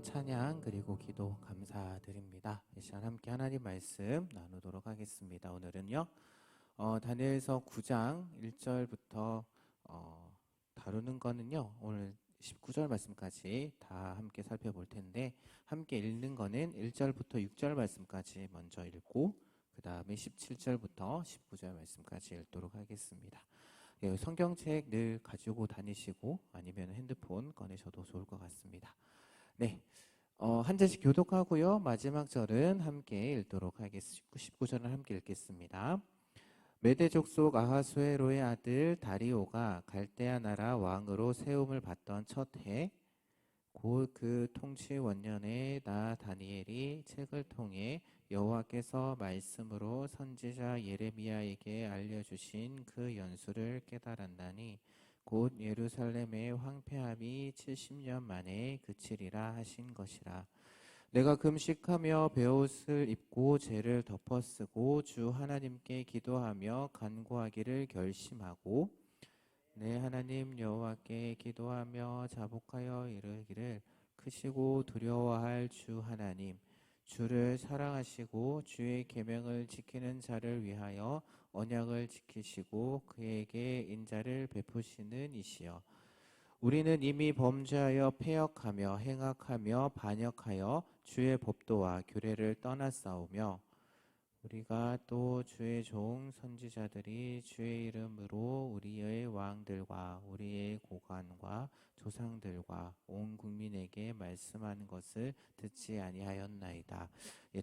찬양 그리고 기도 감사드립니다. 이 시간 함께 하나님 말씀 나누도록 하겠습니다. 오늘은요 다니엘서 9장 1절부터 다루는 거는요 오늘 19절 말씀까지 다 함께 살펴볼 텐데, 함께 읽는 거는 1절부터 6절 말씀까지 먼저 읽고 그 다음에 17절부터 19절 말씀까지 읽도록 하겠습니다. 성경책 늘 가지고 다니시고 아니면 핸드폰 꺼내셔도 좋을 것 같습니다. 네, 한 절씩 교독하고요. 마지막 절은 함께 읽도록 하겠습니다. 19절은 함께 읽겠습니다. 메대 족속 아하수에로의 아들 다리오가 갈대아 나라 왕으로 세움을 받던 첫 해, 곧 그 통치 원년에 나 다니엘이 책을 통해 여호와께서 말씀으로 선지자 예레미야에게 알려주신 그 연수를 깨달았나니 곧 예루살렘의 황폐함이 70년 만에 그치리라 하신 것이라. 내가 금식하며 베옷을 입고 죄를 덮어쓰고 주 하나님께 기도하며 간구하기를 결심하고 내 하나님 여호와께 기도하며 자복하여 이르기를, 크시고 두려워할 주 하나님, 주를 사랑하시고 주의 계명을 지키는 자를 위하여 언약을 지키시고 그에게 인자를 베푸시는 이시여, 우리는 이미 범죄하여 패역하며 행악하며 반역하여 주의 법도와 규례를 떠났사오며 우리가 또 주의 종 선지자들이 주의 이름으로 우리의 왕들과 우리의 고관과 조상들과 온 국민에게 말씀하는 것을 듣지 아니하였나이다.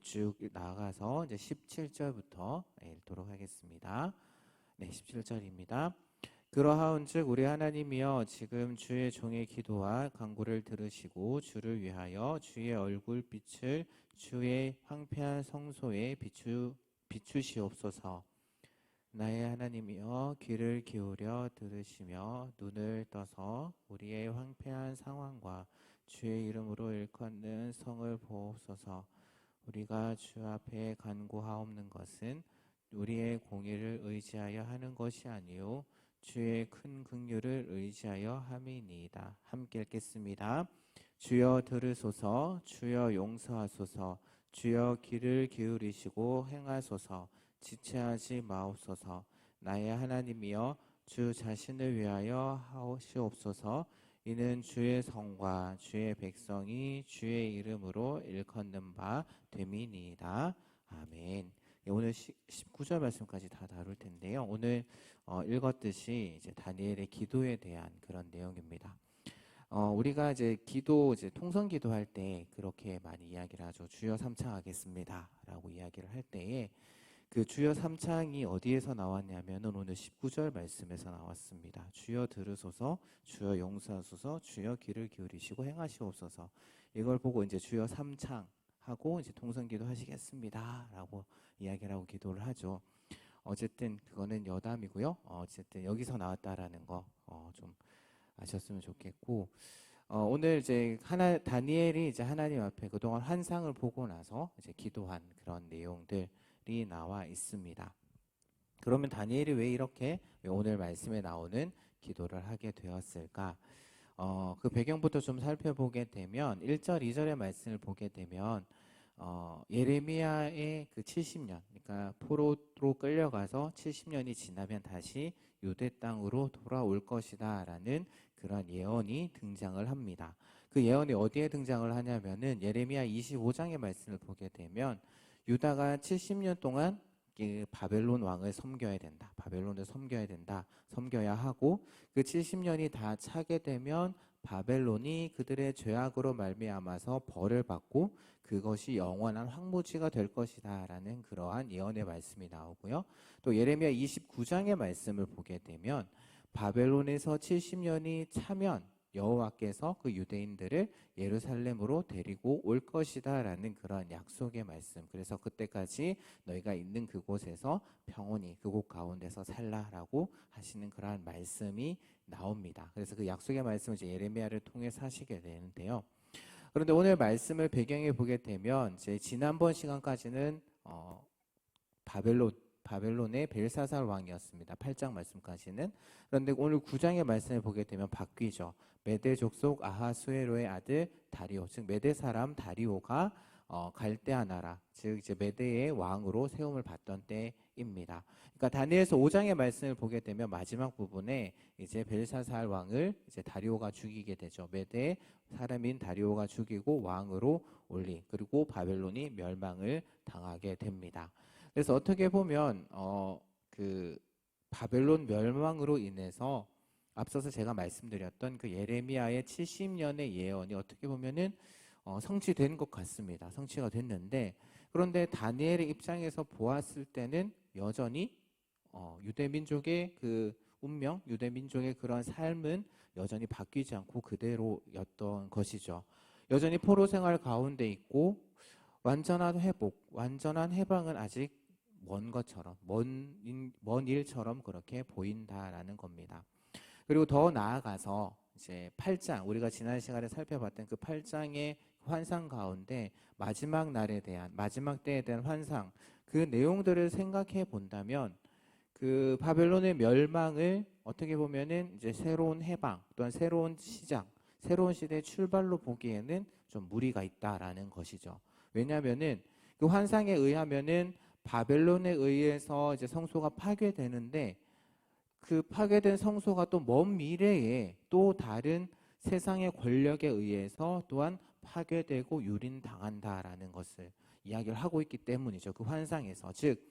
쭉 나가서 이제 17절부터 읽도록 하겠습니다. 네, 17절입니다. 그러하온즉 우리 하나님이여, 지금 주의 종의 기도와 간구를 들으시고 주를 위하여 주의 얼굴빛을 주의 황폐한 성소에 비추시옵소서. 나의 하나님이여, 귀를 기울여 들으시며 눈을 떠서 우리의 황폐한 상황과 주의 이름으로 일컫는 성을 보옵소서. 우리가 주 앞에 간구하옵는 것은 우리의 공의를 의지하여 하는 것이 아니요 주의 큰 긍휼을 의지하여 함이니이다. 함께 읽겠습니다. 주여 들으소서. 주여 용서하소서. 주여 귀를 기울이시고 행하소서. 지체하지 마옵소서. 나의 하나님이여, 주 자신을 위하여 하시옵소서. 이는 주의 성과 주의 백성이 주의 이름으로 일컫는 바 됨이니이다. 아멘. 오늘 19절 말씀까지 다 다룰 텐데요. 오늘 읽었듯이 이제 다니엘의 기도에 대한 그런 내용입니다. 우리가 이제 통성 기도할 때 그렇게 많이 이야기를 하죠. 주여 삼창하겠습니다 라고 이야기를 할 때에 그 주여 삼창이 어디에서 나왔냐면은 오늘 19절 말씀에서 나왔습니다. 주여 들으소서, 주여 용서하소서, 주여 귀를 기울이시고 행하시옵소서. 이걸 보고 이제 주여 삼창하고 이제 통성 기도 하시겠습니다 라고 이야기를 하고 기도를 하죠. 어쨌든 그거는 여담이고요. 어쨌든 여기서 나왔다라는 거 좀 아셨으면 좋겠고, 오늘 이제 다니엘이 이제 하나님 앞에 그동안 환상을 보고 나서 이제 기도한 그런 내용들이 나와 있습니다. 그러면 다니엘이 왜 오늘 말씀에 나오는 기도를 하게 되었을까? 그 배경부터 좀 살펴보게 되면 1절, 2절의 말씀을 보게 되면 예레미야의 그 70년, 그러니까 포로로 끌려가서 70년이 지나면 다시 유대 땅으로 돌아올 것이다 라는 그런 예언이 등장을 합니다. 그 예언이 어디에 등장을 하냐면은 예레미야 25장의 말씀을 보게 되면 유다가 70년 동안 바벨론 왕을 섬겨야 된다. 바벨론을 섬겨야 된다. 섬겨야 하고 그 70년이 다 차게 되면 바벨론이 그들의 죄악으로 말미암아서 벌을 받고 그것이 영원한 황무지가 될 것이다 라는 그러한 예언의 말씀이 나오고요. 또 예레미야 29장의 말씀을 보게 되면 바벨론에서 70년이 차면 여호와께서 그 유대인들을 예루살렘으로 데리고 올 것이다 라는 그런 약속의 말씀. 그래서 그때까지 너희가 있는 그곳에서 평온히 그곳 가운데서 살라라고 하시는 그러한 말씀이 나옵니다. 그래서 그 약속의 말씀을 이제 예레미야를 통해서 하시게 되는데요. 그런데 오늘 말씀을 배경에 보게 되면 이제 지난번 시간까지는 바벨론의 벨사살 왕이었습니다. 8장 말씀까지는. 그런데 오늘 9장의 말씀을 보게 되면 바뀌죠. 메대 족속 아하수에로의 아들 다리오, 즉 메대 사람 다리오가 갈대아 나라, 즉 이제 메대의 왕으로 세움을 받던 때입니다. 그러니까 다니엘서 5장의 말씀을 보게 되면 마지막 부분에 이제 벨사살 왕을 이제 다리오가 죽이게 되죠. 메대 사람인 다리오가 죽이고 왕으로 올리, 그리고 바벨론이 멸망을 당하게 됩니다. 그래서 어떻게 보면 그 바벨론 멸망으로 인해서 앞서서 제가 말씀드렸던 그 예레미야의 70년의 예언이 어떻게 보면은 성취된 것 같습니다. 성취가 됐는데, 그런데 다니엘의 입장에서 보았을 때는 여전히 유대 민족의 그 운명, 유대 민족의 그런 삶은 여전히 바뀌지 않고 그대로였던 것이죠. 여전히 포로 생활 가운데 있고 완전한 회복, 완전한 해방은 아직 먼 것처럼, 먼 일처럼 그렇게 보인다라는 겁니다. 그리고 더 나아가서 이제 8장, 우리가 지난 시간에 살펴봤던 그 8장의 환상 가운데 마지막 날에 대한, 마지막 때에 대한 환상, 그 내용들을 생각해 본다면 그 바벨론의 멸망을 어떻게 보면은 이제 새로운 해방, 또한 새로운 시작, 새로운 시대의 출발로 보기에는 좀 무리가 있다라는 것이죠. 왜냐하면은 그 환상에 의하면은 바벨론에 의해서 이제 성소가 파괴되는데, 그 파괴된 성소가 또 먼 미래에 또 다른 세상의 권력에 의해서 또한 파괴되고 유린당한다라는 것을 이야기를 하고 있기 때문이죠. 그 환상에서. 즉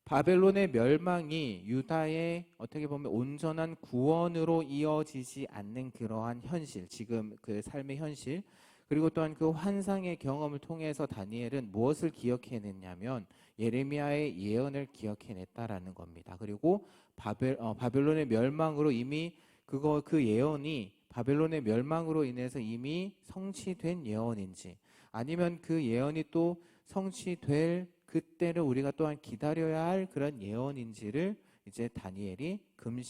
바벨론의 멸망이 유다의 어떻게 보면 온전한 구원으로 이어지지 않는 그러한 현실, 지금 그 삶의 현실, 그리고 또한 그 환상의 경험을 통해서 다니엘은 무엇을 기억해냈냐면 예레미야의 예언을 기억해냈다라는 겁니다. 그리고 바벨론의 멸망으로 이미 그 예언이 바벨론의 멸망으로 인해서 이미 성취된 예언인지, 아니면 그 예언이 또 성취될 그때를 우리가 또한 기다려야 할 그런 예언인지를 이제 다니엘이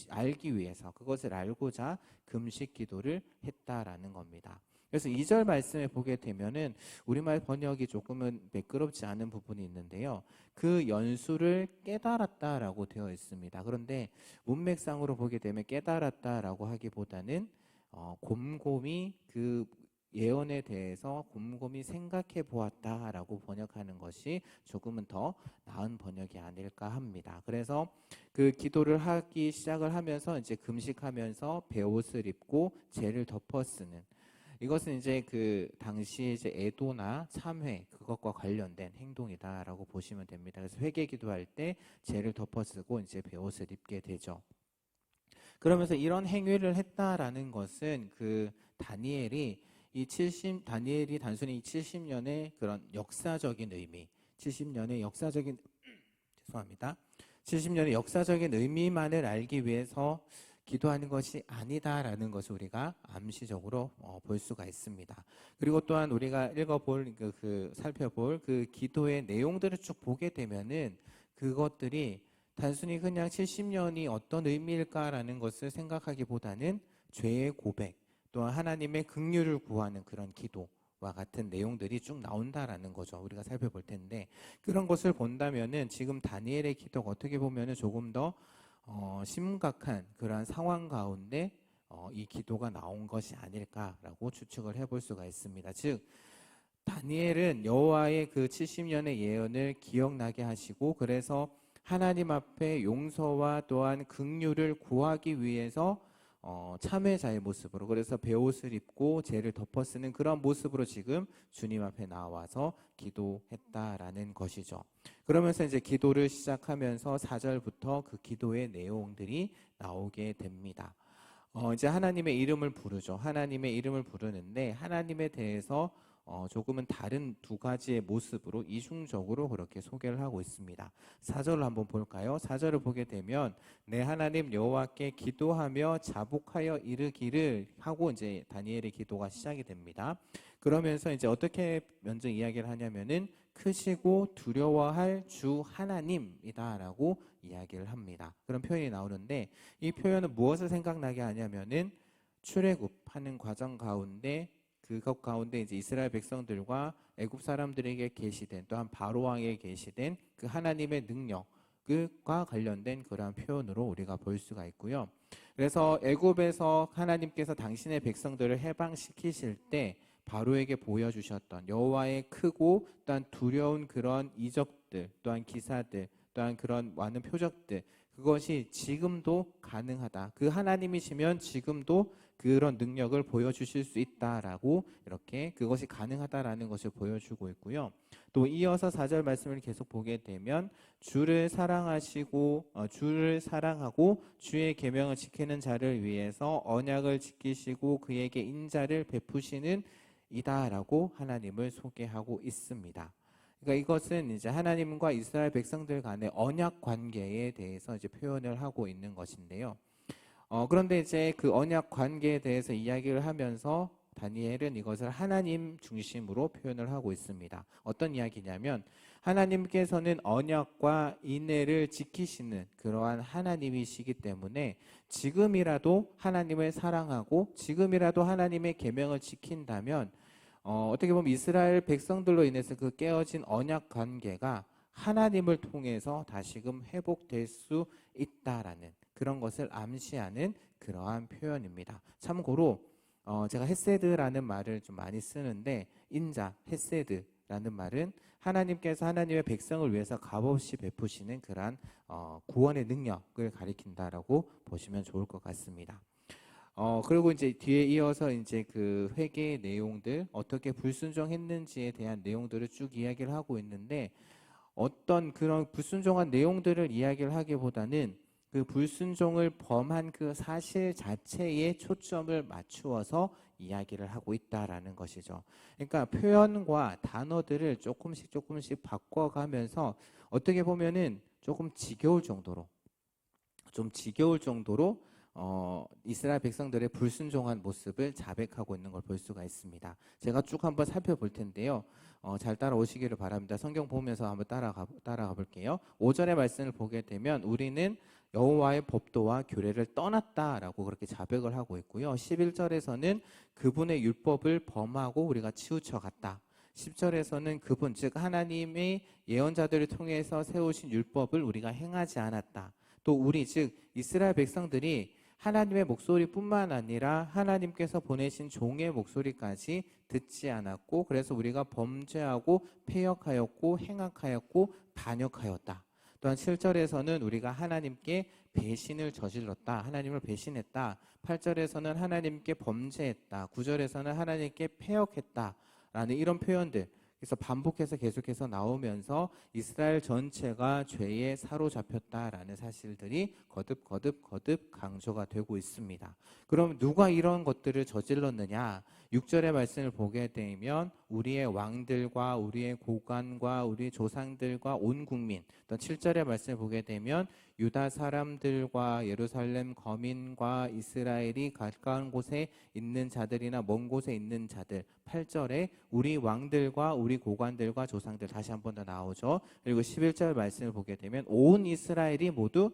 알기 위해서, 그것을 알고자 금식 기도를 했다라는 겁니다. 그래서 2절 말씀에 보게 되면은 우리말 번역이 조금은 매끄럽지 않은 부분이 있는데요. 그 연수를 깨달았다라고 되어 있습니다. 그런데 문맥상으로 보게 되면 깨달았다라고 하기보다는 곰곰이 그 예언에 대해서 곰곰이 생각해 보았다라고 번역하는 것이 조금은 더 나은 번역이 아닐까 합니다. 그래서 그 기도를 하기 시작을 하면서 이제 금식하면서 베옷을 입고 죄를 덮어 쓰는, 이것은 이제 그 당시에 이제 애도나 참회, 그것과 관련된 행동이다라고 보시면 됩니다. 그래서 회개 기도할 때 죄를 덮어 쓰고 이제 베옷을 입게 되죠. 그러면서 이런 행위를 했다라는 것은 그 다니엘이 다니엘이 단순히 이 70년의 그런 역사적인 의미, 70년의 역사적인 죄송합니다. 70년의 역사적인 의미만을 알기 위해서 기도하는 것이 아니다라는 것을 우리가 암시적으로 볼 수가 있습니다. 그리고 또한 우리가 살펴볼 그 기도의 내용들을 쭉 보게 되면은 그것들이 단순히 그냥 70년이 어떤 의미일까라는 것을 생각하기보다는 죄의 고백, 또한 하나님의 긍휼을 구하는 그런 기도와 같은 내용들이 쭉 나온다라는 거죠. 우리가 살펴볼 텐데, 그런 것을 본다면은 지금 다니엘의 기도가 어떻게 보면은 조금 더 심각한 그러한 상황 가운데 이 기도가 나온 것이 아닐까라고 추측을 해볼 수가 있습니다. 즉 다니엘은 여호와의 그 70년의 예언을 기억나게 하시고, 그래서 하나님 앞에 용서와 또한 긍휼을 구하기 위해서 참회자의 모습으로, 그래서 베옷을 입고 죄를 덮어쓰는 그런 모습으로 지금 주님 앞에 나와서 기도했다라는 것이죠. 그러면서 이제 기도를 시작하면서 4절부터 그 기도의 내용들이 나오게 됩니다. 이제 하나님의 이름을 부르죠. 하나님의 이름을 부르는데 하나님에 대해서 조금은 다른 두 가지의 모습으로 이중적으로 그렇게 소개를 하고 있습니다. 4절을 한번 볼까요? 4절을 보게 되면 내 하나님 여호와께 기도하며 자복하여 이르기를 하고 이제 다니엘의 기도가 시작이 됩니다. 그러면서 이제 어떻게 먼저 이야기를 하냐면은 크시고 두려워할 주 하나님이다라고 이야기를 합니다. 그런 표현이 나오는데 이 표현은 무엇을 생각나게 하냐면은 출애굽하는 과정 가운데 그것 가운데 이제 이스라엘 백성들과 애굽 사람들에게 계시된, 또한 바로 왕에게 계시된 그 하나님의 능력, 과 관련된 그러한 표현으로 우리가 볼 수가 있고요. 그래서 애굽에서 하나님께서 당신의 백성들을 해방시키실 때 바로에게 보여주셨던 여호와의 크고 또한 두려운 그런 이적들, 또한 기사들, 또한 그런 많은 표적들, 그것이 지금도 가능하다. 그 하나님이시면 지금도 그런 능력을 보여주실 수 있다라고 이렇게 그것이 가능하다라는 것을 보여주고 있고요. 또 이어서 4절 말씀을 계속 보게 되면 주를 사랑하고 주의 계명을 지키는 자를 위해서 언약을 지키시고 그에게 인자를 베푸시는 이다라고 하나님을 소개하고 있습니다. 그러니까 이것은 이제 하나님과 이스라엘 백성들 간의 언약 관계에 대해서 이제 표현을 하고 있는 것인데요. 그런데 이제 그 언약 관계에 대해서 이야기를 하면서 다니엘은 이것을 하나님 중심으로 표현을 하고 있습니다. 어떤 이야기냐면 하나님께서는 언약과 인애를 지키시는 그러한 하나님이시기 때문에 지금이라도 하나님을 사랑하고 지금이라도 하나님의 계명을 지킨다면 어떻게 보면 이스라엘 백성들로 인해서 그 깨어진 언약 관계가 하나님을 통해서 다시금 회복될 수 있다라는 그런 것을 암시하는 그러한 표현입니다. 참고로 제가 헤세드라는 말을 좀 많이 쓰는데 인자, 헤세드라는 말은 하나님께서 하나님의 백성을 위해서 값없이 베푸시는 그러한 구원의 능력을 가리킨다라고 보시면 좋을 것 같습니다. 그리고 이제 뒤에 이어서 이제 그 회개의 내용들, 어떻게 불순종했는지에 대한 내용들을 쭉 이야기를 하고 있는데 어떤 그런 불순종한 내용들을 이야기를 하기보다는 그 불순종을 범한 그 사실 자체에 초점을 맞추어서 이야기를 하고 있다라는 것이죠. 그러니까 표현과 단어들을 조금씩 바꿔가면서 어떻게 보면은 조금 지겨울 정도로 이스라엘 백성들의 불순종한 모습을 자백하고 있는 걸 볼 수가 있습니다. 제가 쭉 한번 살펴볼 텐데요. 잘 따라오시기를 바랍니다. 성경 보면서 한번 따라가 볼게요. 5절의 말씀을 보게 되면 우리는 여호와의 법도와 규례를 떠났다라고 그렇게 자백을 하고 있고요. 11절에서는 그분의 율법을 범하고 우리가 치우쳐 갔다. 10절에서는 그분 즉 하나님의 예언자들을 통해서 세우신 율법을 우리가 행하지 않았다. 또 우리 즉 이스라엘 백성들이 하나님의 목소리뿐만 아니라 하나님께서 보내신 종의 목소리까지 듣지 않았고 그래서 우리가 범죄하고 패역하였고 행악하였고 반역하였다. 또한 7절에서는 우리가 하나님께 배신을 저질렀다. 하나님을 배신했다. 8절에서는 하나님께 범죄했다. 9절에서는 하나님께 패역했다. 라는 이런 표현들 그래서 반복해서 계속해서 나오면서 이스라엘 전체가 죄에 사로잡혔다라는 사실들이 거듭 강조가 되고 있습니다. 그럼 누가 이런 것들을 저질렀느냐? 6절의 말씀을 보게 되면 우리의 왕들과 우리의 고관과 우리 조상들과 온 국민, 또 7절의 말씀을 보게 되면 유다 사람들과 예루살렘 거민과 이스라엘이 가까운 곳에 있는 자들이나 먼 곳에 있는 자들, 8절에 우리 왕들과 우리 고관들과 조상들 다시 한 번 더 나오죠. 그리고 11절 말씀을 보게 되면 온 이스라엘이 모두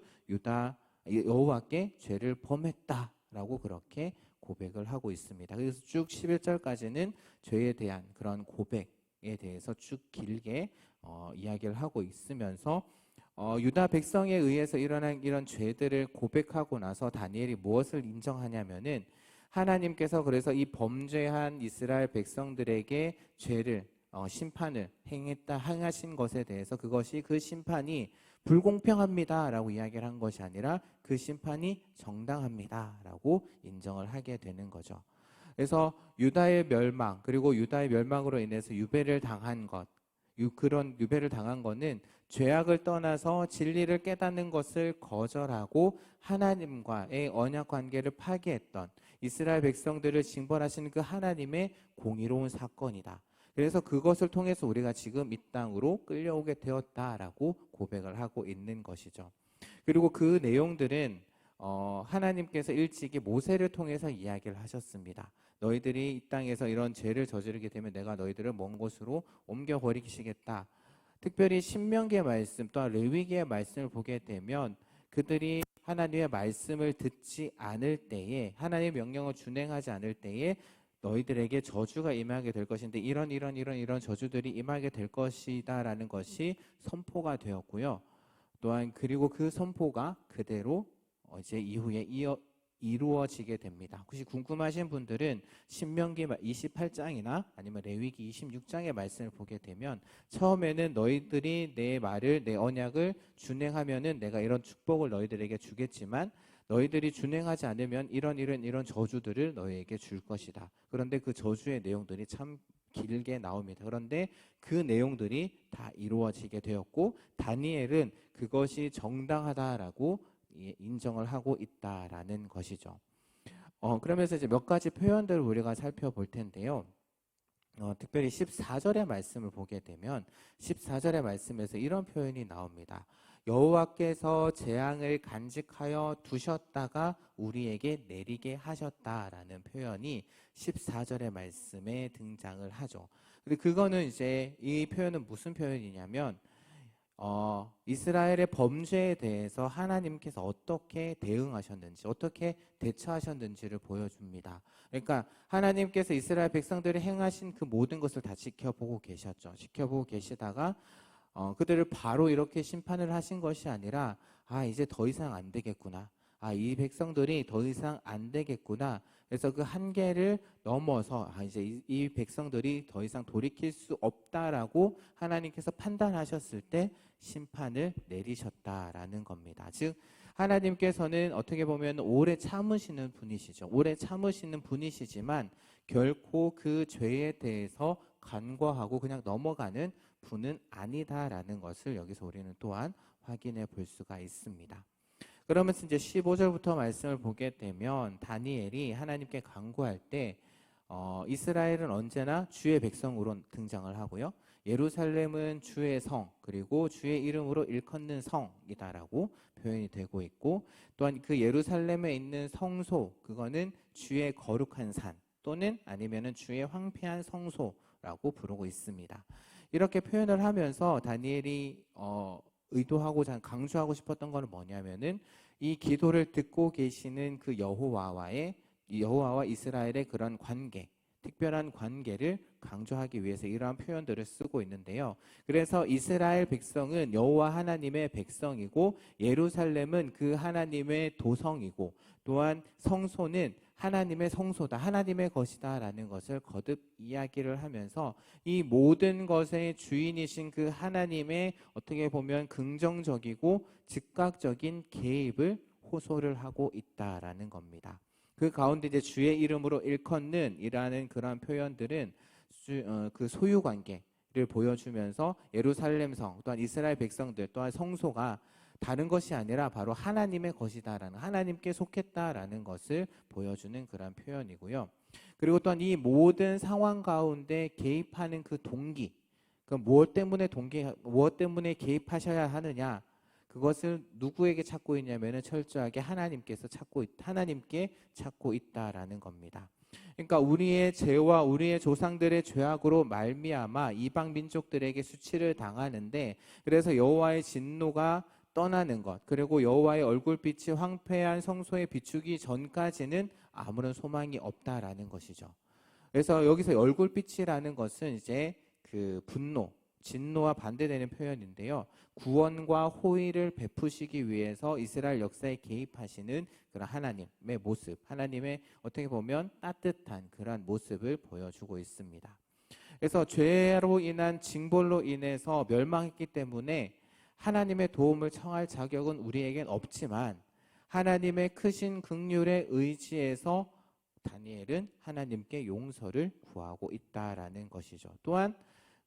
여호와께 죄를 범했다라고 그렇게 고백을 하고 있습니다. 그래서 쭉 11절까지는 죄에 대한 그런 고백에 대해서 쭉 길게 이야기를 하고 있으면서 유다 백성에 의해서 일어난 이런 죄들을 고백하고 나서 다니엘이 무엇을 인정하냐면은 하나님께서 그래서 이 범죄한 이스라엘 백성들에게 죄를 심판을 행하신 것에 대해서 그것이 그 심판이 불공평합니다라고 이야기를 한 것이 아니라 그 심판이 정당합니다라고 인정을 하게 되는 거죠. 그래서 유다의 멸망 그리고 유다의 멸망으로 인해서 그런 유배를 당한 것은 죄악을 떠나서 진리를 깨닫는 것을 거절하고 하나님과의 언약 관계를 파괴했던 이스라엘 백성들을 징벌하시는 그 하나님의 공의로운 사건이다. 그래서 그것을 통해서 우리가 지금 이 땅으로 끌려오게 되었다라고 고백을 하고 있는 것이죠. 그리고 그 내용들은 하나님께서 일찍이 모세를 통해서 이야기를 하셨습니다. 너희들이 이 땅에서 이런 죄를 저지르게 되면 내가 너희들을 먼 곳으로 옮겨버리시겠다. 특별히 신명기의 말씀 또한 레위기의 말씀을 보게 되면 그들이 하나님의 말씀을 듣지 않을 때에 하나님의 명령을 준행하지 않을 때에 너희들에게 저주가 임하게 될 것인데 이런 저주들이 임하게 될 것이다라는 것이 선포가 되었고요. 또한 그리고 그 선포가 그대로 이제 이후에 이루어지게 됩니다. 혹시 궁금하신 분들은 신명기 28장이나 아니면 레위기 26장의 말씀을 보게 되면 처음에는 너희들이 내 말을 내 언약을 준행하면은 내가 이런 축복을 너희들에게 주겠지만 너희들이 준행하지 않으면 이런 저주들을 너희에게 줄 것이다. 그런데 그 저주의 내용들이 참 길게 나옵니다. 그런데 그 내용들이 다 이루어지게 되었고 다니엘은 그것이 정당하다라고 인정을 하고 있다라는 것이죠. 그러면서 이제 몇 가지 표현들을 우리가 살펴볼 텐데요. 특별히 14절의 말씀을 보게 되면 14절의 말씀에서 이런 표현이 나옵니다. 여호와께서 재앙을 간직하여 두셨다가 우리에게 내리게 하셨다라는 표현이 14절의 말씀에 등장을 하죠. 근데 그거는 이제 이 표현은 무슨 표현이냐면 이스라엘의 범죄에 대해서 하나님께서 어떻게 대응하셨는지, 어떻게 대처하셨는지를 보여줍니다. 그러니까 하나님께서 이스라엘 백성들이 행하신 그 모든 것을 다 지켜보고 계셨죠. 지켜보고 계시다가 그들을 바로 이렇게 심판을 하신 것이 아니라 이제 더 이상 안 되겠구나. 이 백성들이 더 이상 안 되겠구나. 그래서 그 한계를 넘어서 이제 이 백성들이 더 이상 돌이킬 수 없다라고 하나님께서 판단하셨을 때 심판을 내리셨다라는 겁니다. 즉 하나님께서는 어떻게 보면 오래 참으시는 분이시죠. 오래 참으시는 분이시지만 결코 그 죄에 대해서 간과하고 그냥 넘어가는 분은 아니다라는 것을 여기서 우리는 또한 확인해 볼 수가 있습니다. 그러면서 이제 15절부터 말씀을 보게 되면 다니엘이 하나님께 간구할 때 이스라엘은 언제나 주의 백성으로 등장을 하고요. 예루살렘은 주의 성 그리고 주의 이름으로 일컫는 성이다라고 표현이 되고 있고 또한 그 예루살렘에 있는 성소 그거는 주의 거룩한 산 또는 아니면은 주의 황폐한 성소라고 부르고 있습니다. 이렇게 표현을 하면서 다니엘이 의도하고자 강조하고 싶었던 것은 뭐냐면은 이 기도를 듣고 계시는 그 여호와와 이스라엘의 그런 관계, 특별한 관계를 강조하기 위해서 이러한 표현들을 쓰고 있는데요. 그래서 이스라엘 백성은 여호와 하나님의 백성이고 예루살렘은 그 하나님의 도성이고 또한 성소는 하나님의 성소다, 하나님의 것이다 라는 것을 거듭 이야기를 하면서 이 모든 것의 주인이신 그 하나님의 어떻게 보면 긍정적이고 즉각적인 개입을 호소를 하고 있다라는 겁니다. 그 가운데 이제 주의 이름으로 일컫는 이라는 그러한 표현들은 그 소유관계를 보여주면서 예루살렘 성 또한 이스라엘 백성들 또한 성소가 다른 것이 아니라 바로 하나님의 것이다라는 하나님께 속했다라는 것을 보여주는 그런 표현이고요. 그리고 또한 이 모든 상황 가운데 개입하는 그 동기, 그 무엇 때문에 개입하셔야 하느냐? 그것을 누구에게 찾고 있냐면은 철저하게 하나님께 찾고 있다라는 겁니다. 그러니까 우리의 죄와 우리의 조상들의 죄악으로 말미암아 이방 민족들에게 수치를 당하는데 그래서 여호와의 진노가 떠나는 것 그리고 여호와의 얼굴빛이 황폐한 성소에 비추기 전까지는 아무런 소망이 없다라는 것이죠. 그래서 여기서 얼굴빛이라는 것은 이제 그 진노와 반대되는 표현인데요. 구원과 호의를 베푸시기 위해서 이스라엘 역사에 개입하시는 그런 하나님의 모습, 하나님의 어떻게 보면 따뜻한 그런 모습을 보여주고 있습니다. 그래서 죄로 인한 징벌로 인해서 멸망했기 때문에 하나님의 도움을 청할 자격은 우리에겐 없지만 하나님의 크신 긍휼에 의지해서 다니엘은 하나님께 용서를 구하고 있다라는 것이죠. 또한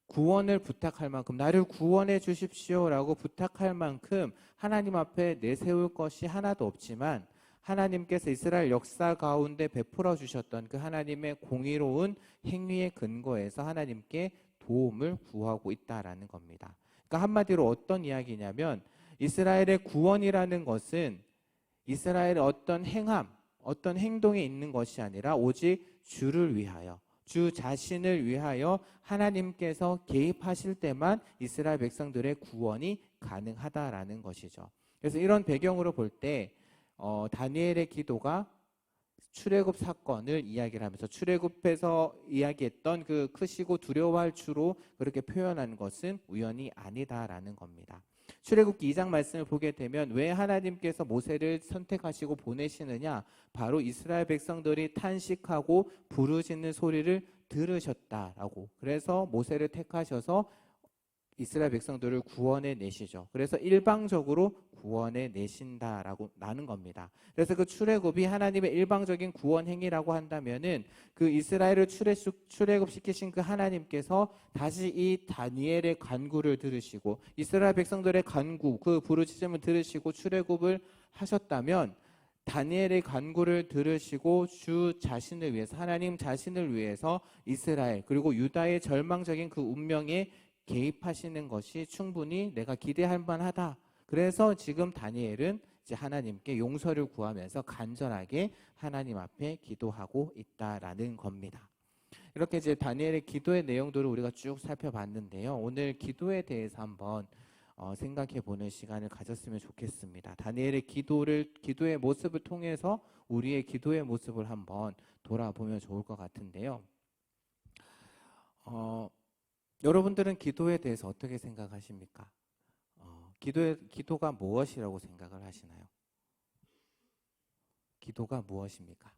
구원을 부탁할 만큼 나를 구원해 주십시오라고 부탁할 만큼 하나님 앞에 내세울 것이 하나도 없지만 하나님께서 이스라엘 역사 가운데 베풀어 주셨던 그 하나님의 공의로운 행위에 근거해서 하나님께 도움을 구하고 있다라는 겁니다. 그러니까 한마디로 어떤 이야기냐면 이스라엘의 구원이라는 것은 이스라엘의 어떤 행함, 어떤 행동에 있는 것이 아니라 오직 주를 위하여 주 자신을 위하여 하나님께서 개입하실 때만 이스라엘 백성들의 구원이 가능하다라는 것이죠. 그래서 이런 배경으로 볼 때 다니엘의 기도가 출애굽 사건을 이야기를 하면서 출애굽에서 이야기했던 그 크시고 두려워할 주로 그렇게 표현한 것은 우연이 아니다라는 겁니다. 출애굽기 2장 말씀을 보게 되면 왜 하나님께서 모세를 선택하시고 보내시느냐? 바로 이스라엘 백성들이 탄식하고 부르짖는 소리를 들으셨다라고. 그래서 모세를 택하셔서 이스라엘 백성들을 구원해 내시죠. 그래서 일방적으로 구원해 내신다라고 나는 겁니다. 그래서 그 출애굽이 하나님의 일방적인 구원 행위라고 한다면은 그 이스라엘을 출애굽시키신 그 하나님께서 다시 이 다니엘의 간구를 들으시고 이스라엘 백성들의 간구, 그 부르짖음을 들으시고 출애굽을 하셨다면 다니엘의 간구를 들으시고 주 자신을 위해서, 하나님 자신을 위해서 이스라엘 그리고 유다의 절망적인 그 운명에 개입하시는 것이 충분히 내가 기대할 만하다. 그래서 지금 다니엘은 이제 하나님께 용서를 구하면서 간절하게 하나님 앞에 기도하고 있다라는 겁니다. 이렇게 이제 다니엘의 기도의 내용들을 우리가 쭉 살펴봤는데요. 오늘 기도에 대해서 한번 생각해 보는 시간을 가졌으면 좋겠습니다. 다니엘의 기도의 모습을 통해서 우리의 기도의 모습을 한번 돌아보면 좋을 것 같은데요. 여러분들은 기도에 대해서 어떻게 생각하십니까? 기도가 무엇이라고 생각을 하시나요? 기도가 무엇입니까?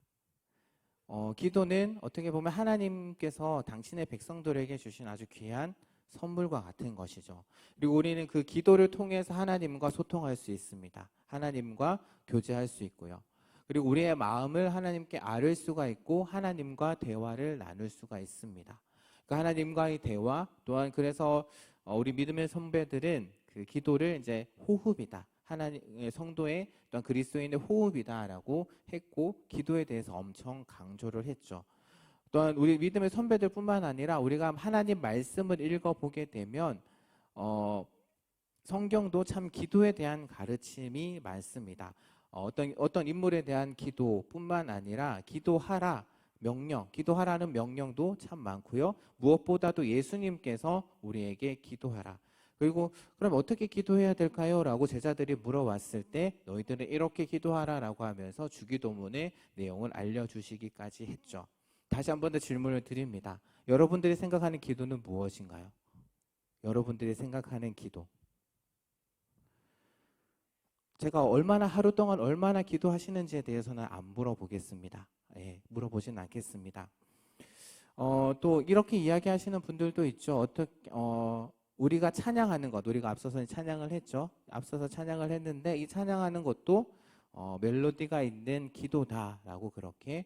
기도는 어떻게 보면 하나님께서 당신의 백성들에게 주신 아주 귀한 선물과 같은 것이죠. 그리고 우리는 그 기도를 통해서 하나님과 소통할 수 있습니다. 하나님과 교제할 수 있고요. 그리고 우리의 마음을 하나님께 아를 수가 있고 하나님과 대화를 나눌 수가 있습니다. 하나님과의 대화 또한 그래서 우리 믿음의 선배들은 그 기도를 이제 호흡이다. 하나님의 성도의 또한 그리스도인의 호흡이다라고 했고 기도에 대해서 엄청 강조를 했죠. 또한 우리 믿음의 선배들뿐만 아니라 우리가 하나님 말씀을 읽어보게 되면 성경도 참 기도에 대한 가르침이 많습니다. 어떤 인물에 대한 기도뿐만 아니라 기도하라. 기도하라는 명령도 참 많고요. 무엇보다도 예수님께서 우리에게 기도하라. 그리고 그럼 어떻게 기도해야 될까요? 라고 제자들이 물어왔을 때 너희들은 이렇게 기도하라라고 하면서 주기도문의 내용을 알려주시기까지 했죠. 다시 한 번 더 질문을 드립니다. 여러분들이 생각하는 기도는 무엇인가요? 여러분들이 생각하는 기도. 제가 하루 동안 얼마나 기도하시는지에 대해서는 안 물어보겠습니다. 물어보진 않겠습니다. 또 이렇게 이야기하시는 분들도 있죠. 우리가 찬양하는 것, 우리가 앞서서 찬양을 했죠. 앞서서 찬양을 했는데 이 찬양하는 것도 멜로디가 있는 기도다라고 그렇게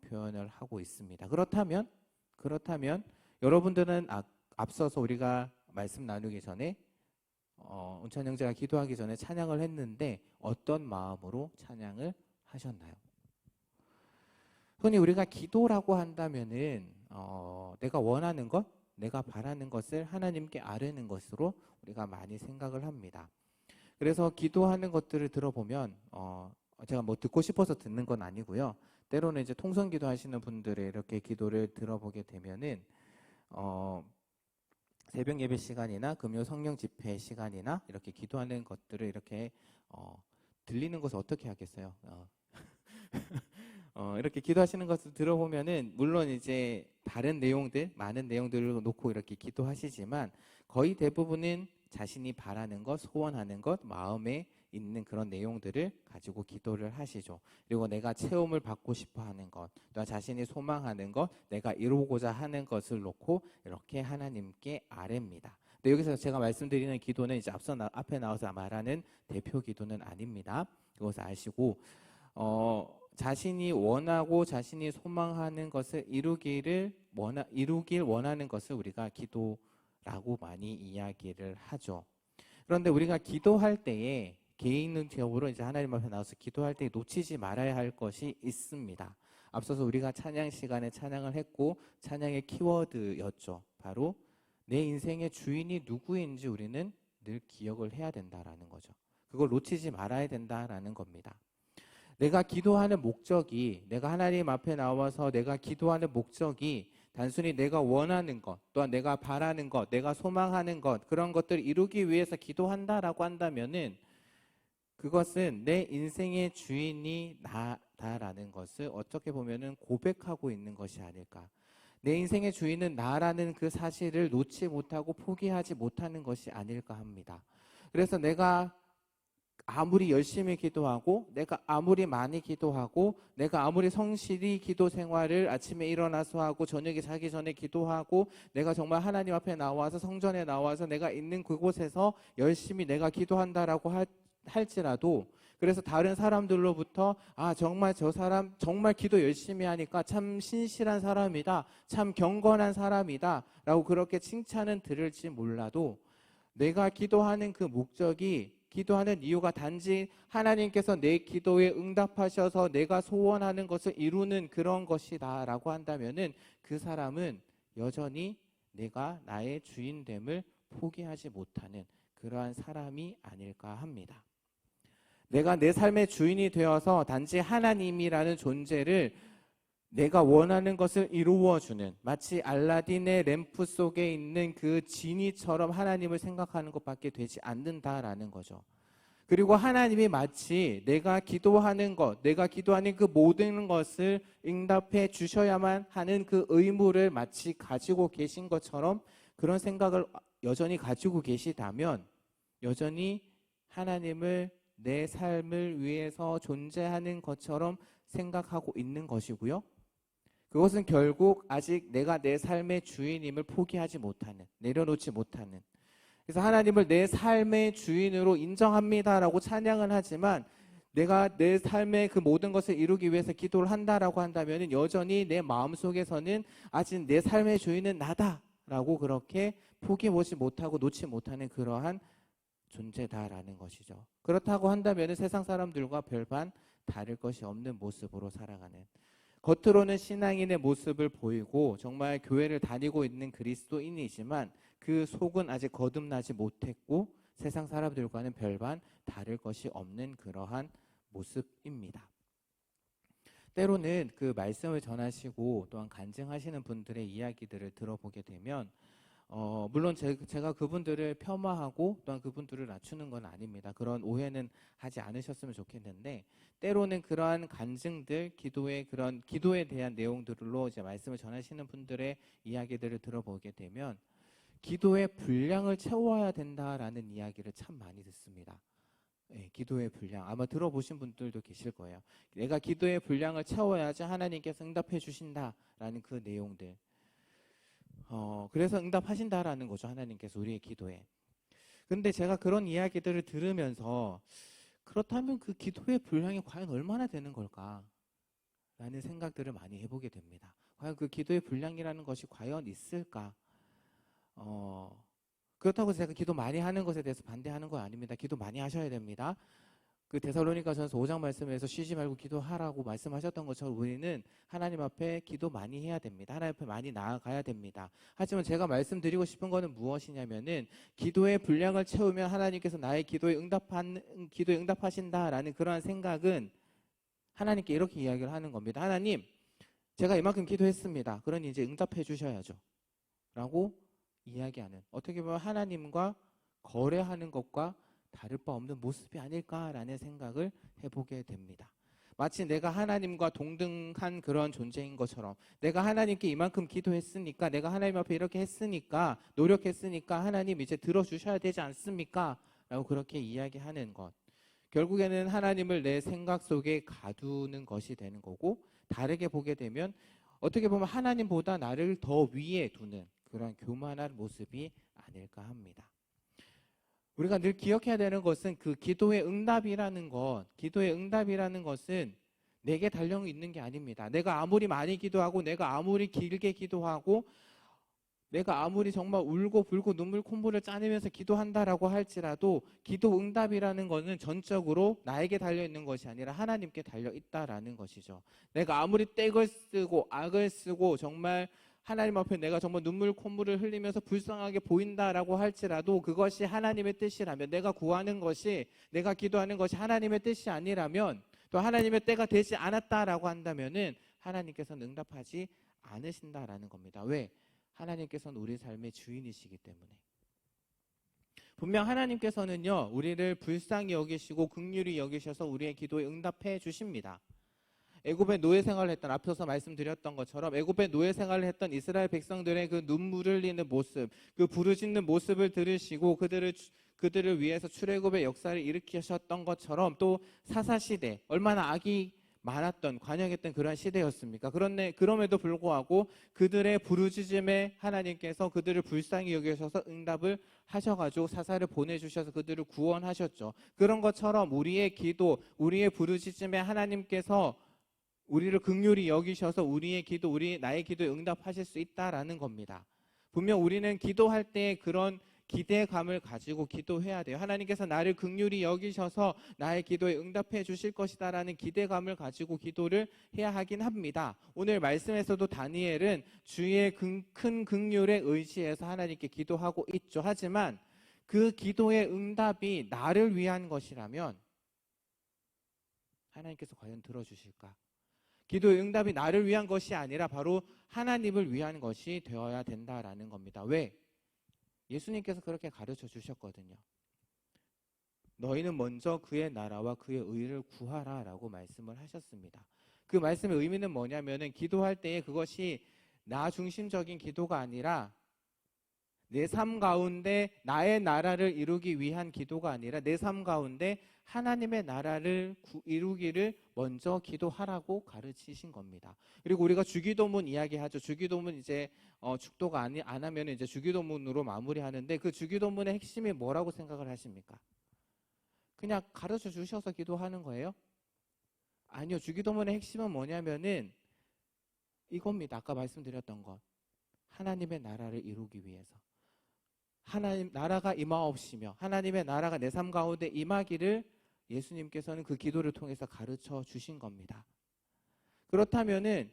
표현을 하고 있습니다. 그렇다면 여러분들은 앞서서 우리가 말씀 나누기 전에 운찬 형제가 기도하기 전에 찬양을 했는데 어떤 마음으로 찬양을 하셨나요? 흔히 우리가 기도라고 한다면은 내가 원하는 것, 내가 바라는 것을 하나님께 아뢰는 것으로 우리가 많이 생각을 합니다. 그래서 기도하는 것들을 들어보면 제가 뭐 듣고 싶어서 듣는 건 아니고요. 때로는 이제 통성 기도하시는 분들의 이렇게 기도를 들어보게 되면은 새벽 예배 시간이나 금요 성령 집회 시간이나 이렇게 기도하는 것들을 이렇게 들리는 것을 어떻게 하겠어요? 이렇게 기도하시는 것을 들어보면은 물론 이제 다른 내용들, 많은 내용들을 놓고 이렇게 기도하시지만 거의 대부분은 자신이 바라는 것, 소원하는 것, 마음에 있는 그런 내용들을 가지고 기도를 하시죠. 그리고 내가 체험을 받고 싶어 하는 것, 또 자신이 소망하는 것, 내가 이루고자 하는 것을 놓고 이렇게 하나님께 아뢰입니다. 근데 여기서 제가 말씀드리는 기도는 이제 앞에 나와서 말하는 대표 기도는 아닙니다. 그것을 아시고 자신이 원하고 자신이 소망하는 것을 이루길 원하는 것을 우리가 기도라고 많이 이야기를 하죠. 그런데 우리가 기도할 때에 개인적으로 이제 하나님 앞에 나와서 기도할 때 놓치지 말아야 할 것이 있습니다. 앞서서 우리가 찬양 시간에 찬양을 했고 찬양의 키워드였죠. 바로 내 인생의 주인이 누구인지 우리는 늘 기억을 해야 된다라는 거죠. 그걸 놓치지 말아야 된다라는 겁니다. 내가 기도하는 목적이, 내가 하나님 앞에 나와서 내가 기도하는 목적이 단순히 내가 원하는 것, 또한 내가 바라는 것, 내가 소망하는 것, 그런 것들을 이루기 위해서 기도한다라고 한다면은 그것은 내 인생의 주인이 나다라는 것을 어떻게 보면은 고백하고 있는 것이 아닐까. 내 인생의 주인은 나라는 그 사실을 놓지 못하고 포기하지 못하는 것이 아닐까 합니다. 그래서 내가 아무리 열심히 기도하고 내가 아무리 많이 기도하고 내가 아무리 성실히 기도 생활을 아침에 일어나서 하고 저녁에 자기 전에 기도하고 내가 정말 하나님 앞에 나와서 성전에 나와서 내가 있는 그곳에서 열심히 내가 기도한다라고 할지라도 그래서 다른 사람들로부터 정말 저 사람 정말 기도 열심히 하니까 참 신실한 사람이다, 참 경건한 사람이다 라고 그렇게 칭찬은 들을지 몰라도 내가 기도하는 그 목적이 기도하는 이유가 단지 하나님께서 내 기도에 응답하셔서 내가 소원하는 것을 이루는 그런 것이다 라고 한다면은 그 사람은 여전히 내가 나의 주인됨을 포기하지 못하는 그러한 사람이 아닐까 합니다. 내가 내 삶의 주인이 되어서 단지 하나님이라는 존재를 내가 원하는 것을 이루어주는 마치 알라딘의 램프 속에 있는 그 지니처럼 하나님을 생각하는 것밖에 되지 않는다라는 거죠. 그리고 하나님이 마치 내가 기도하는 것, 내가 기도하는 그 모든 것을 응답해 주셔야만 하는 그 의무를 마치 가지고 계신 것처럼 그런 생각을 여전히 가지고 계시다면 여전히 하나님을 내 삶을 위해서 존재하는 것처럼 생각하고 있는 것이고요. 그것은 결국 아직 내가 내 삶의 주인임을 포기하지 못하는, 내려놓지 못하는. 그래서 하나님을 내 삶의 주인으로 인정합니다라고 찬양을 하지만 내가 내 삶의 그 모든 것을 이루기 위해서 기도를 한다라고 한다면 여전히 내 마음속에서는 아직 내 삶의 주인은 나다라고 그렇게 포기하지 못하고 놓지 못하는 그러한 존재다라는 것이죠. 그렇다고 한다면 세상 사람들과 별반 다를 것이 없는 모습으로 살아가는, 겉으로는 신앙인의 모습을 보이고 정말 교회를 다니고 있는 그리스도인이지만 그 속은 아직 거듭나지 못했고 세상 사람들과는 별반 다를 것이 없는 그러한 모습입니다. 때로는 그 말씀을 전하시고 또한 간증하시는 분들의 이야기들을 들어보게 되면 물론 제가 그분들을 폄하하고 또한 그분들을 낮추는 건 아닙니다. 그런 오해는 하지 않으셨으면 좋겠는데 때로는 그러한 간증들, 기도에 대한 내용들로 이제 말씀을 전하시는 분들의 이야기들을 들어보게 되면 기도의 분량을 채워야 된다라는 이야기를 참 많이 듣습니다. 네, 기도의 분량 아마 들어보신 분들도 계실 거예요. 내가 기도의 분량을 채워야지 하나님께서 응답해 주신다라는 그 내용들. 그래서 응답하신다라는 거죠. 하나님께서 우리의 기도에. 근데 제가 그런 이야기들을 들으면서 그렇다면 그 기도의 분량이 과연 얼마나 되는 걸까? 라는 생각들을 많이 해보게 됩니다. 과연 그 기도의 분량이라는 것이 과연 있을까? 그렇다고 제가 기도 많이 하는 것에 대해서 반대하는 건 아닙니다. 기도 많이 하셔야 됩니다. 그 데살로니가전서 5장 말씀에서 쉬지 말고 기도하라고 말씀하셨던 것처럼 우리는 하나님 앞에 기도 많이 해야 됩니다. 하나님 앞에 많이 나아가야 됩니다. 하지만 제가 말씀드리고 싶은 것은 무엇이냐면은 기도의 분량을 채우면 하나님께서 나의 기도에 응답하신다라는 그러한 생각은 하나님께 이렇게 이야기를 하는 겁니다. 하나님, 제가 이만큼 기도했습니다. 그러니 이제 응답해 주셔야죠. 라고 이야기하는, 어떻게 보면 하나님과 거래하는 것과 다를 바 없는 모습이 아닐까라는 생각을 해보게 됩니다. 마치 내가 하나님과 동등한 그런 존재인 것처럼 내가 하나님께 이만큼 기도했으니까 내가 하나님 앞에 이렇게 했으니까 노력했으니까 하나님 이제 들어주셔야 되지 않습니까? 라고 그렇게 이야기하는 것. 결국에는 하나님을 내 생각 속에 가두는 것이 되는 거고 다르게 보게 되면 어떻게 보면 하나님보다 나를 더 위에 두는 그런 교만한 모습이 아닐까 합니다. 우리가 늘 기억해야 되는 것은 그 기도의 응답이라는 것은 내게 달려 있는 게 아닙니다. 내가 아무리 많이 기도하고 내가 아무리 길게 기도하고 내가 아무리 정말 울고 불고 눈물 콧물을 짜내면서 기도한다라고 할지라도 기도 응답이라는 것은 전적으로 나에게 달려 있는 것이 아니라 하나님께 달려 있다라는 것이죠. 내가 아무리 떼걸 쓰고 악을 쓰고 정말 하나님 앞에 내가 정말 눈물 콧물을 흘리면서 불쌍하게 보인다라고 할지라도 그것이 하나님의 뜻이라면, 내가 구하는 것이, 내가 기도하는 것이 하나님의 뜻이 아니라면, 또 하나님의 때가 되지 않았다라고 한다면은 하나님께서는 응답하지 않으신다라는 겁니다. 왜? 하나님께서는 우리 삶의 주인이시기 때문에. 분명 하나님께서는요, 우리를 불쌍히 여기시고 긍휼히 여기셔서 우리의 기도에 응답해 주십니다. 애굽의 노예 생활을 했던, 앞서서 말씀드렸던 것처럼 애굽의 노예 생활을 했던 이스라엘 백성들의 그 눈물을 흘리는 모습, 그 부르짖는 모습을 들으시고 그들을 위해서 출애굽의 역사를 일으키셨던 것처럼 또 사사시대, 얼마나 악이 많았던, 관영했던 그러한 시대였습니까? 그럼에도 불구하고 그들의 부르짖음에 하나님께서 그들을 불쌍히 여기셔서 응답을 하셔가지고 사사를 보내주셔서 그들을 구원하셨죠. 그런 것처럼 우리의 기도, 우리의 부르짖음에 하나님께서 우리를 긍휼히 여기셔서 나의 기도에 응답하실 수 있다라는 겁니다. 분명 우리는 기도할 때 그런 기대감을 가지고 기도해야 돼요. 하나님께서 나를 긍휼히 여기셔서 나의 기도에 응답해 주실 것이다라는 기대감을 가지고 기도를 해야 하긴 합니다. 오늘 말씀에서도 다니엘은 주의 큰 긍휼에 의지해서 하나님께 기도하고 있죠. 하지만 그 기도의 응답이 나를 위한 것이라면 하나님께서 과연 들어주실까? 기도의 응답이 나를 위한 것이 아니라 바로 하나님을 위한 것이 되어야 된다라는 겁니다. 왜? 예수님께서 그렇게 가르쳐 주셨거든요. 너희는 먼저 그의 나라와 그의 의를 구하라 라고 말씀을 하셨습니다. 그 말씀의 의미는 뭐냐면은 기도할 때에 그것이 나 중심적인 기도가 아니라 내 삶 가운데 나의 나라를 이루기 위한 기도가 아니라 내 삶 가운데 하나님의 나라를 이루기를 먼저 기도하라고 가르치신 겁니다. 그리고 우리가 주기도문 이야기하죠. 주기도문 이제 축도가 안 하면 이제 주기도문으로 마무리하는데 그 주기도문의 핵심이 뭐라고 생각을 하십니까? 그냥 가르쳐 주셔서 기도하는 거예요? 아니요. 주기도문의 핵심은 뭐냐면은 이겁니다. 아까 말씀드렸던 것. 하나님의 나라를 이루기 위해서. 하나님 나라가 임하옵시며 하나님의 나라가 내 삶 가운데 임하기를 예수님께서는 그 기도를 통해서 가르쳐 주신 겁니다. 그렇다면은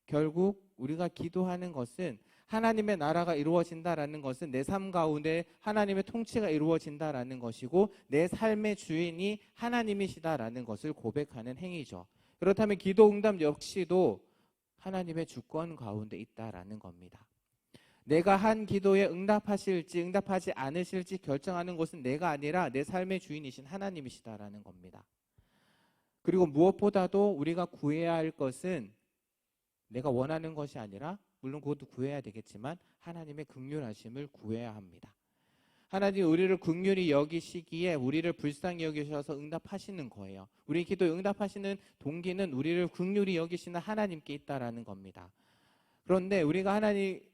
결국 우리가 기도하는 것은 하나님의 나라가 이루어진다라는 것은 내 삶 가운데 하나님의 통치가 이루어진다라는 것이고 내 삶의 주인이 하나님이시다라는 것을 고백하는 행위죠. 그렇다면 기도 응답 역시도 하나님의 주권 가운데 있다라는 겁니다. 내가 한 기도에 응답하실지 응답하지 않으실지 결정하는 것은 내가 아니라 내 삶의 주인이신 하나님이시다라는 겁니다. 그리고 무엇보다도 우리가 구해야 할 것은 내가 원하는 것이 아니라 물론 그것도 구해야 되겠지만 하나님의 긍휼하심을 구해야 합니다. 하나님 우리를 긍휼히 여기시기에 우리를 불쌍히 여기셔서 응답하시는 거예요. 우리 기도에 응답하시는 동기는 우리를 긍휼히 여기시는 하나님께 있다라는 겁니다. 그런데 우리가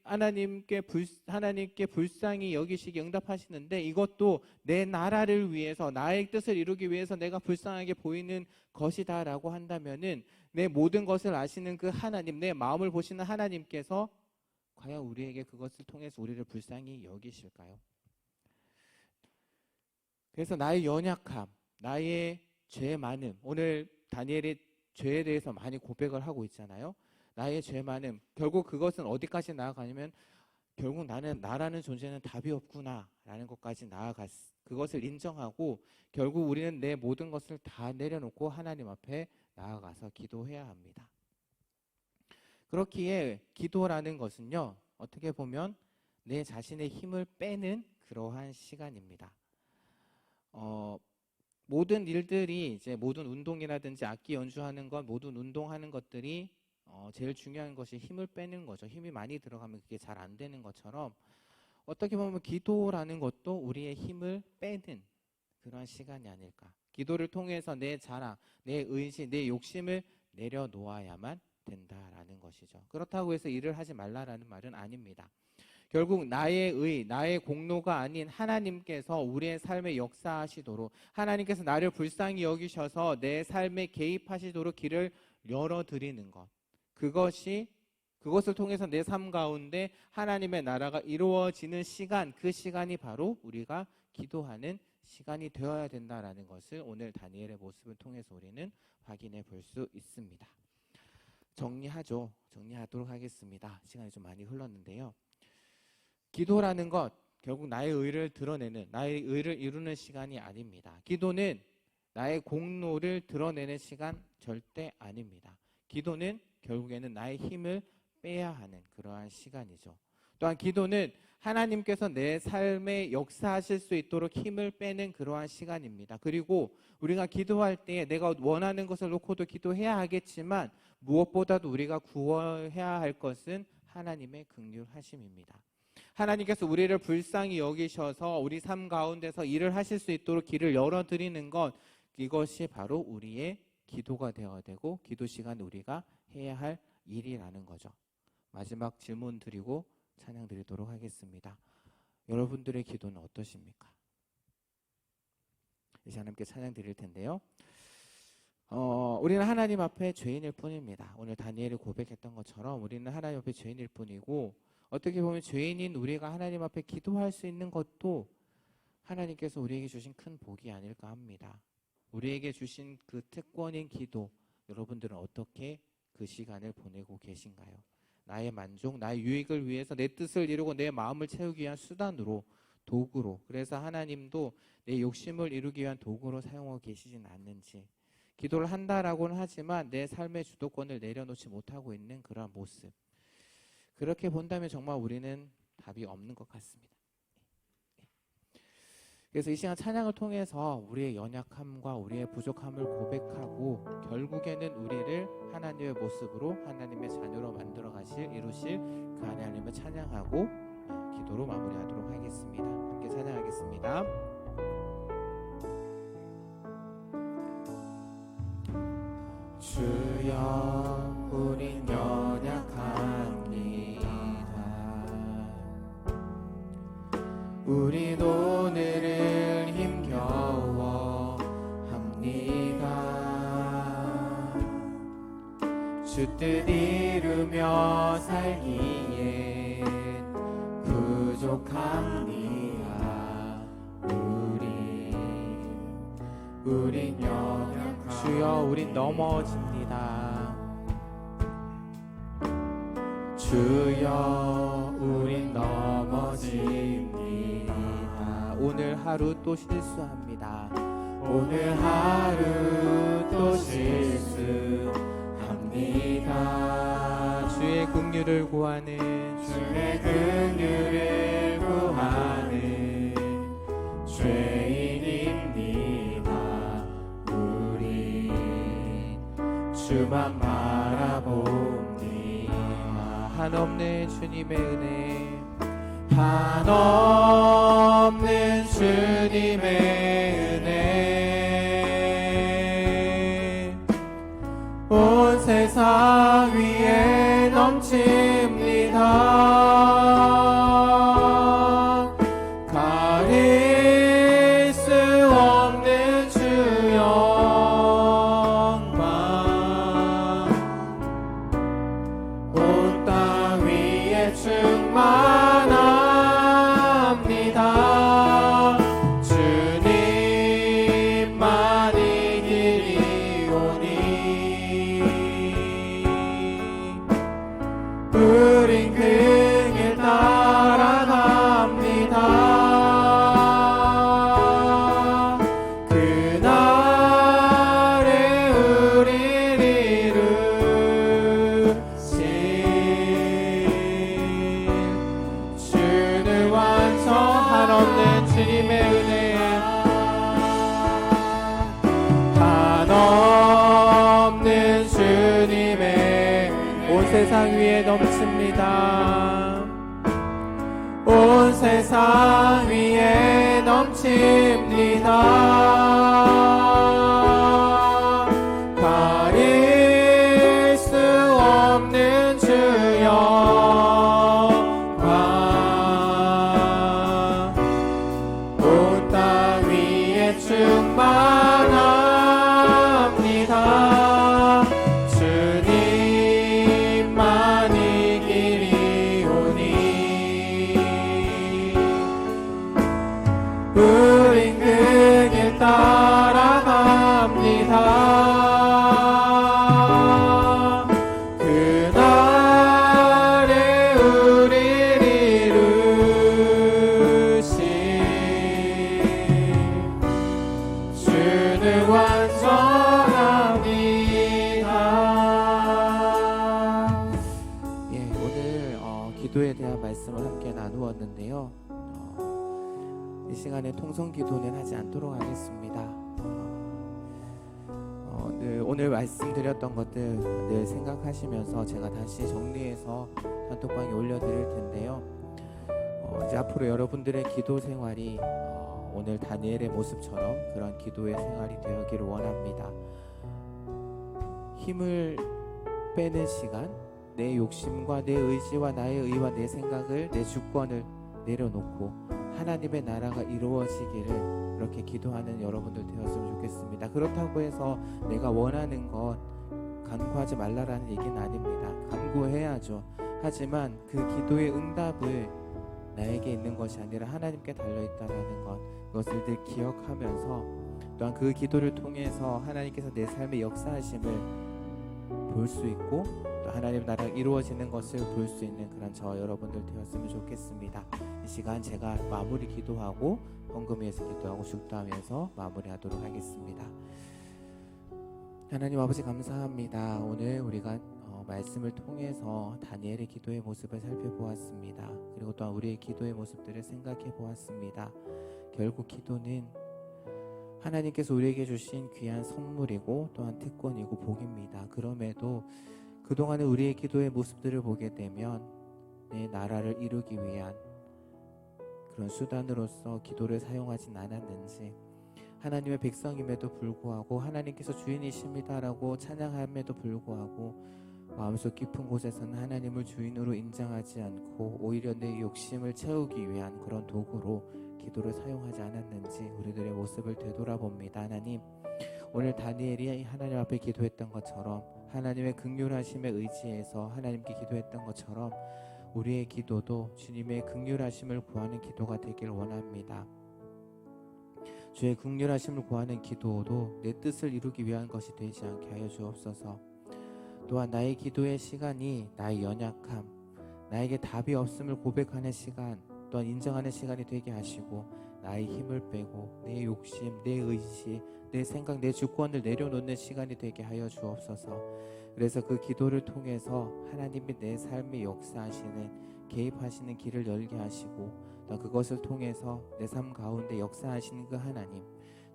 하나님께 불쌍히 여기시기 응답하시는데 이것도 내 나라를 위해서 나의 뜻을 이루기 위해서 내가 불쌍하게 보이는 것이다라고 한다면은 내 모든 것을 아시는 그 하나님, 내 마음을 보시는 하나님께서 과연 우리에게 그것을 통해서 우리를 불쌍히 여기실까요? 그래서 나의 연약함, 나의 죄 많음, 오늘 다니엘이 죄에 대해서 많이 고백을 하고 있잖아요. 나의 죄 많음, 결국 그것은 어디까지 나아가냐면 결국 나라는 존재는 답이 없구나라는 것까지 그것을 인정하고 결국 우리는 내 모든 것을 다 내려놓고 하나님 앞에 나아가서 기도해야 합니다. 그렇기에 기도라는 것은요, 어떻게 보면 내 자신의 힘을 빼는 그러한 시간입니다. 모든 일들이 이제 모든 운동이라든지 악기 연주하는 것, 모든 운동하는 것들이 제일 중요한 것이 힘을 빼는 거죠. 힘이 많이 들어가면 그게 잘 안 되는 것처럼 어떻게 보면 기도라는 것도 우리의 힘을 빼는 그런 시간이 아닐까. 기도를 통해서 내 자랑, 내 의지, 내 욕심을 내려놓아야만 된다라는 것이죠. 그렇다고 해서 일을 하지 말라라는 말은 아닙니다. 결국 나의 공로가 아닌 하나님께서 우리의 삶에 역사하시도록 하나님께서 나를 불쌍히 여기셔서 내 삶에 개입하시도록 길을 열어드리는 것. 그것을 통해서 내 삶 가운데 하나님의 나라가 이루어지는 시간, 그 시간이 바로 우리가 기도하는 시간이 되어야 된다라는 것을 오늘 다니엘의 모습을 통해서 우리는 확인해 볼 수 있습니다. 정리하도록 하겠습니다. 시간이 좀 많이 흘렀는데요. 기도라는 것, 결국 나의 의를 드러내는, 나의 의를 이루는 시간이 아닙니다. 기도는 나의 공로를 드러내는 시간 절대 아닙니다. 기도는 결국에는 나의 힘을 빼야 하는 그러한 시간이죠. 또한 기도는 하나님께서 내 삶에 역사하실 수 있도록 힘을 빼는 그러한 시간입니다. 그리고 우리가 기도할 때 내가 원하는 것을 놓고도 기도해야 하겠지만 무엇보다도 우리가 구해야 할 것은 하나님의 긍휼하심입니다. 하나님께서 우리를 불쌍히 여기셔서 우리 삶 가운데서 일을 하실 수 있도록 길을 열어드리는 것, 이것이 바로 우리의 기도가 되어야 되고 기도 시간 우리가 해야 할 일이라는 거죠. 마지막 질문 드리고 찬양 드리도록 하겠습니다. 여러분들의 기도는 어떠십니까? 이제 하나님께 찬양 드릴 텐데요. 우리는 하나님 앞에 죄인일 뿐입니다. 오늘 다니엘이 고백했던 것처럼 우리는 하나님 앞에 죄인일 뿐이고, 어떻게 보면 죄인인 우리가 하나님 앞에 기도할 수 있는 것도 하나님께서 우리에게 주신 큰 복이 아닐까 합니다. 우리에게 주신 그 특권인 기도, 여러분들은 어떻게 그 시간을 보내고 계신가요? 나의 만족, 나의 유익을 위해서 내 뜻을 이루고 내 마음을 채우기 위한 수단으로, 도구로, 그래서 하나님도 내 욕심을 이루기 위한 도구로 사용하고 계시진 않는지, 기도를 한다라고는 하지만 내 삶의 주도권을 내려놓지 못하고 있는 그러한 모습, 그렇게 본다면 정말 우리는 답이 없는 것 같습니다. 그래서 이 시간 찬양을 통해서 우리의 연약함과 우리의 부족함을 고백하고 결국에는 우리를 하나님의 모습으로 하나님의 자녀로 만들어 가실, 이루실 그 하나님을 찬양하고 기도로 마무리하도록 하겠습니다. 함께 찬양하겠습니다. 주여 우린 연약합니다. 우린 오늘을 힘겨워 합니다. 주 뜻 이루며 살기에 부족합니다. 우린 연약합니다. 주여 우린 넘어집니다. 주여 우린 넘어집니다. 오늘 하루 또 실수합니다. 오늘 하루 또 실수합니다. 주의 긍휼을 구하는, 주의 긍휼을 구하는 죄인입니다. 우리 주만 바라봅니다. 한없는 주님의 은혜, 한없는 주님의 은혜, 온 세상 위에 넘칩니다. 가릴 수 없는 주 영광, 온 땅 위에 충만합니다. 주님만이 길이오니 우린 그 길 따라갑니다. 그날에 우릴 이루신 주는 완성, 한없는 주님의 은혜, 한없는 주님의, 온 세상 위에 넘칩니다. 온 세상 위에 넘칩니다. 가릴 수 없는 주 영광, 온 땅 위에 충만합니다. 주님만이 길이오니 우린 그 길 따라갑니다. 그날에 우릴 이루신 주는 완성합니다. 오늘 기도에 대한 말씀을 함께 나누었는데요. 이 시간에 통성기도는 하지 않도록 하겠습니다. 오늘 말씀드렸던 것들 늘 생각하시면서 제가 다시 정리해서 단톡방에 올려드릴 텐데요. 이제 앞으로 여러분들의 기도 생활이 오늘 다니엘의 모습처럼 그런 기도의 생활이 되기를 원합니다. 힘을 빼는 시간, 내 욕심과 내 의지와 나의 의와 내 생각을, 내 주권을 내려놓고 하나님의 나라가 이루어지기를 그렇게 기도하는 여러분들 되었으면 좋겠습니다. 그렇다고 해서 내가 원하는 것 간구하지 말라라는 얘기는 아닙니다. 간구해야죠. 하지만 그 기도의 응답을 나에게 있는 것이 아니라 하나님께 달려있다라는 것, 그것을 늘 기억하면서 또한 그 기도를 통해서 하나님께서 내 삶의 역사하심을 볼 수 있고 또 하나님 나라가 이루어지는 것을 볼 수 있는 그런 저 여러분들 되었으면 좋겠습니다. 이 시간 제가 마무리 기도하고 헌금 위해서 기도하고 축도하면서 마무리하도록 하겠습니다. 하나님 아버지 감사합니다. 오늘 우리가 말씀을 통해서 다니엘의 기도의 모습을 살펴보았습니다. 그리고 또한 우리의 기도의 모습들을 생각해 보았습니다. 결국 기도는 하나님께서 우리에게 주신 귀한 선물이고 또한 특권이고 복입니다. 그럼에도 그동안의 우리의 기도의 모습들을 보게 되면 내 나라를 이루기 위한 그런 수단으로서 기도를 사용하진 않았는지, 하나님의 백성임에도 불구하고 하나님께서 주인이십니다라고 찬양함에도 불구하고 마음속 깊은 곳에서는 하나님을 주인으로 인정하지 않고 오히려 내 욕심을 채우기 위한 그런 도구로 기도를 사용하지 않았는지 우리들의 모습을 되돌아봅니다. 하나님, 오늘 다니엘이 하나님 앞에 기도했던 것처럼 하나님의 긍휼하심에 의지해서 하나님께 기도했던 것처럼 우리의 기도도 주님의 긍휼하심을 구하는 기도가 되길 원합니다. 주의 긍휼하심을 구하는 기도도 내 뜻을 이루기 위한 것이 되지 않게 하여 주옵소서. 또한 나의 기도의 시간이 나의 연약함, 나에게 답이 없음을 고백하는 시간, 또한 인정하는 시간이 되게 하시고 나의 힘을 빼고 내 욕심, 내 의지, 내 생각, 내 주권을 내려놓는 시간이 되게 하여 주옵소서. 그래서 그 기도를 통해서 하나님이 내 삶에 역사하시는, 개입하시는 길을 열게 하시고 또 그것을 통해서 내 삶 가운데 역사하시는 그 하나님,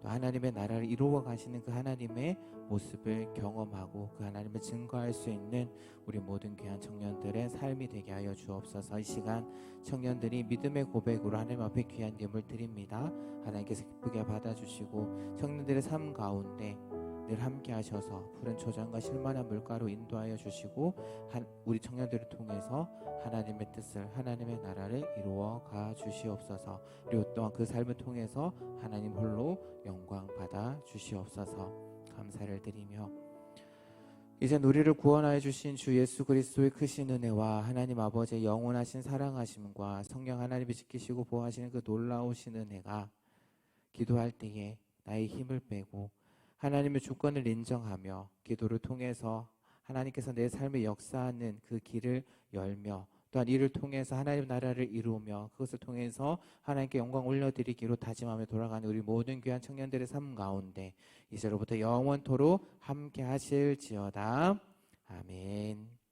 또 하나님의 나라를 이루어 가시는 그 하나님의 모습을 경험하고 그 하나님을 증거할 수 있는 우리 모든 귀한 청년들의 삶이 되게 하여 주옵소서. 이 시간 청년들이 믿음의 고백으로 하나님 앞에 귀한 예물 드립니다. 하나님께서 기쁘게 받아주시고 청년들의 삶 가운데 늘 함께 하셔서 푸른 초장과 실만한 물가로 인도하여 주시고 우리 청년들을 통해서 하나님의 뜻을, 하나님의 나라를 이루어 가 주시옵소서. 그리고 또한 그 삶을 통해서 하나님 홀로 영광 받아 주시옵소서. 감사를 드리며 이제 우리를 구원하여 주신 주 예수 그리스도의 크신 은혜와 하나님 아버지의 영원하신 사랑하심과 성령 하나님이 지키시고 보호하시는 그 놀라우신 은혜가 기도할 때에 나의 힘을 빼고 하나님의 주권을 인정하며 기도를 통해서 하나님께서 내 삶에 역사하는 그 길을 열며 또한 이를 통해서 하나님의 나라를 이루며 그것을 통해서 하나님께 영광 올려드리기로 다짐하며 돌아가는 우리 모든 귀한 청년들의 삶 가운데 이제로부터 영원토록 함께 하실지어다. 아멘.